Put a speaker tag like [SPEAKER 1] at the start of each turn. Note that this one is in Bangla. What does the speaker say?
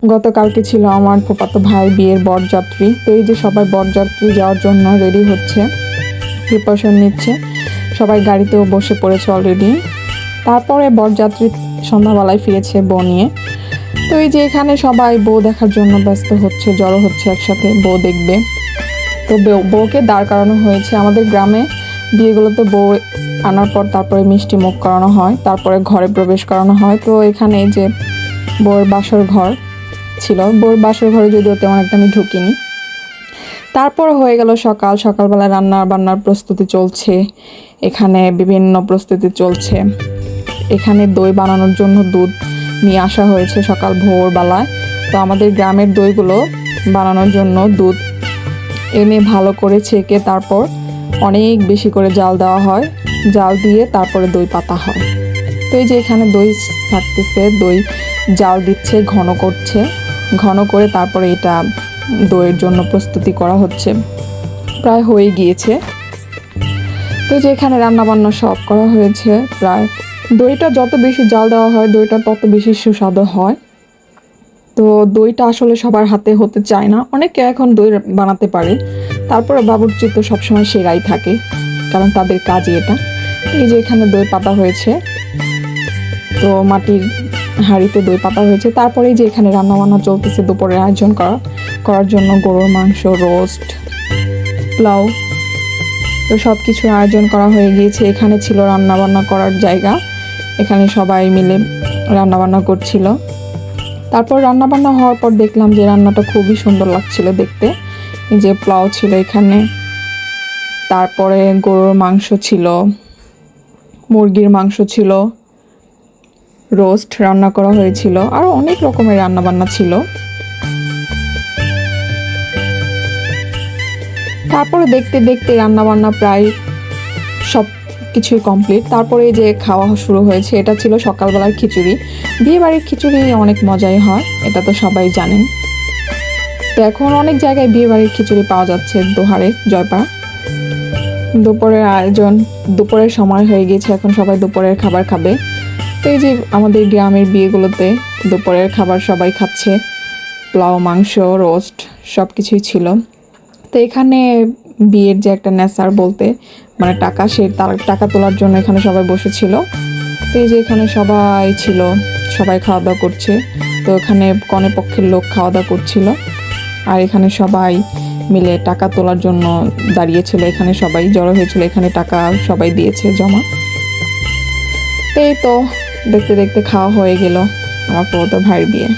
[SPEAKER 1] গতকালকে ছিল আমার ফুফাতো ভাই বিয়ের বরযাত্রী। তো এই যে সবাই বরযাত্রী যাওয়ার জন্য রেডি হচ্ছে, প্রিপারেশন নিচ্ছে, সবাই গাড়িতেও বসে পড়েছে অলরেডি। তারপরে বরযাত্রী সন্ধ্যাবেলায় ফিরেছে বউ নিয়ে। তো এই যে এখানে সবাই বউ দেখার জন্য ব্যস্ত হচ্ছে, জড়ো হচ্ছে একসাথে বউ দেখবে। তো বউকে দাঁড় করানো হয়েছে। আমাদের গ্রামে বিয়েগুলোতে বউ আনার পর তারপরে মিষ্টি মুখ করানো হয়, তারপরে ঘরে প্রবেশ করানো হয়। তো এখানে যে বউয়ের বাসর ঘর ছিল, বউর বাসর ঘরে যদিও তেমন একটা আমি ঢুকিনি। তারপর হয়ে গেল সকালবেলা রান্না বান্নার প্রস্তুতি চলছে, এখানে বিভিন্ন প্রস্তুতি চলছে। এখানে দই বানানোর জন্য দুধ নিয়ে আসা হয়েছে সকাল ভোরবেলায়। তো আমাদের গ্রামের দইগুলো বানানোর জন্য দুধ এনে ভালো করে ছেঁকে তারপর অনেক বেশি করে জাল দেওয়া হয়, জাল দিয়ে তারপরে দই পাতা হয়। তো এই যে এখানে দই থাকতেছে, দই জাল দিচ্ছে, ঘন করছে, ঘন করে তারপরে এটা দইয়ের জন্য প্রস্তুতি করা হচ্ছে, প্রায় হয়ে গিয়েছে। তো যে এখানে রান্নাবান্না সব করা হয়েছে প্রায়। দইটা যত বেশি জাল দেওয়া হয় দইটা তত বেশি সুস্বাদু হয়। তো দইটা আসলে সবার হাতে হতে চায় না, অনেকে এখন দই বানাতে পারে, তারপরে বাবুর্চি তো সবসময় সেরাই থাকে, কারণ তাদের কাজই এটা। এই যে এখানে দই পাতা হয়েছে, তো মাটির হাঁড়িতে দই পাতা হয়েছে। তারপরে যে এখানে রান্নাবান্না চলতেছে দুপুরের আয়োজন করার জন্য, গরুর মাংস, রোস্ট, পোলাও, তো সব কিছুর আয়োজন করা হয়ে গিয়েছে। এখানে ছিল রান্নাবান্না করার জায়গা, এখানে সবাই মিলে রান্নাবান্না করছিল। তারপর রান্নাবান্না হওয়ার পর দেখলাম যে রান্নাটা খুবই সুন্দর লাগছিল দেখতে। যে পোলাও ছিল এখানে, তারপরে গরুর মাংস ছিল, মুরগির মাংস ছিল, রোস্ট রান্না করা হয়েছিল, আরও অনেক রকমের রান্নাবান্না ছিল। তারপরে দেখতে দেখতে রান্নাবান্না প্রায় সব কিছুই কমপ্লিট। তারপরে যে খাওয়া শুরু হয়েছে, এটা ছিল সকালবেলার খিচুড়ি। বিয়েবাড়ির খিচুড়ি অনেক মজাই হয়, এটা তো সবাই জানেন। তো এখন অনেক জায়গায় বিয়েবাড়ির খিচুড়ি পাওয়া যাচ্ছে, দোহারে, জয়পাড়া। দুপুরের আয়োজন, দুপুরের সময় হয়ে গিয়েছে, এখন সবাই দুপুরের খাবার খাবে। তো এই যে আমাদের গ্রামের বিয়েগুলোতে দুপুরের খাবার সবাই খাচ্ছে, পোলাও, মাংস, রোস্ট সব কিছুই ছিল। তো এখানে বিয়ের যে একটা নেশার বলতে মানে টাকা, তার টাকা তোলার জন্য এখানে সবাই বসেছিল। তো এই যে এখানে সবাই ছিল, সবাই খাওয়া দাওয়া করছে। তো এখানে কনে পক্ষের লোক খাওয়া দাওয়া করছিল, আর এখানে সবাই মিলে টাকা তোলার জন্য দাঁড়িয়েছিল। এখানে সবাই জড়ো হয়েছিল, এখানে টাকা সবাই দিয়েছে জমা। তো এই তো দেখতে দেখতে খাওয়া হয়ে গেল আমার ফুফাতো ভাইয়ের বিয়ে।